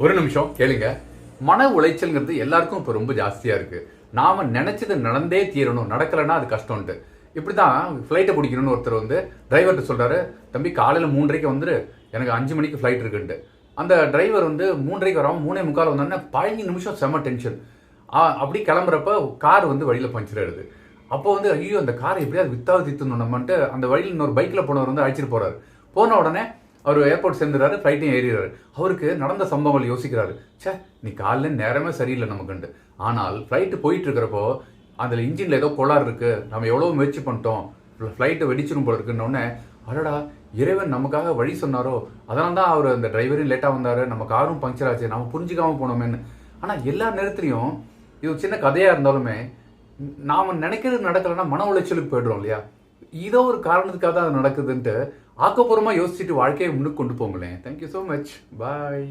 ஒரு நிமிஷம் கேளுங்க. மன உளைச்சல்ங்கிறது எல்லாருக்கும் இப்போ ரொம்ப ஜாஸ்தியாக இருக்குது. நாம் நினச்சது நடந்தே தீரணும், நடக்கலைன்னா அது கஷ்டம்ட்டு. இப்படி தான் ஃப்ளைட்டை பிடிக்கணும்னு ஒருத்தர் வந்து டிரைவர்கிட்ட சொல்கிறாரு, தம்பி காலையில் 3:30 வந்துரு, எனக்கு 5 மணிக்கு ஃப்ளைட் இருக்குன்ட்டு. அந்த டிரைவர் வந்து 3:30 வராமல் 3:45 வந்தோடனே 15 நிமிஷம் செம்ம டென்ஷன். அப்படி கிளம்புறப்ப கார் வந்து வழியில் பஞ்சர் ஆயிடுது. அப்போ வந்து ஐயோ அந்த காரை எப்படியாவது வித்தாவது தீர்த்தணும் நம்மன்ட்டு அந்த வழியில் இன்னொரு பைக்கில் போனவர் வந்து அழைச்சிட்டு போகிறாரு. போன உடனே அவர் ஏர்போர்ட் சேர்ந்துறாரு, ஃப்ளைட்டையும் ஏறிடுறாரு. அவருக்கு நடந்த சம்பவங்கள் யோசிக்கிறாரு. நீ காலைல நேரமே சரியில்லை நமக்குண்டு. ஆனால் ஃப்ளைட்டு போயிட்டு இருக்கிறப்போ அதில் இன்ஜினில் ஏதோ கோளாறு இருக்குது, நம்ம எவ்வளோ முயற்சி பண்ணிட்டோம், ஃப்ளைட்டை வெடிச்சிடும் போல இருக்குன்னொடனே அடடா இறைவன் நமக்காக வழி சொன்னாரோ, அதனால தான் அவர் அந்த டிரைவரும் லேட்டாக வந்தார், நம்ம காரும் பங்க்சர் ஆச்சு, நம்ம புரிஞ்சிக்காமல் போனோமேன்னு. ஆனால் எல்லா நேரத்துலையும் இது சின்ன கதையாக இருந்தாலுமே நாம் நினைக்கிறது நடக்கலைன்னா மன உளைச்சலுக்கு போய்டுறோம் இல்லையா? இதோ ஒரு காரணத்துக்காக தான் அது நடக்குதுன்ட்டு ஆக்கப்பூர்வமாக யோசிச்சுட்டு வாழ்க்கையை முன்னுக்கு கொண்டு போங்களேன். Thank you so much. பாய்.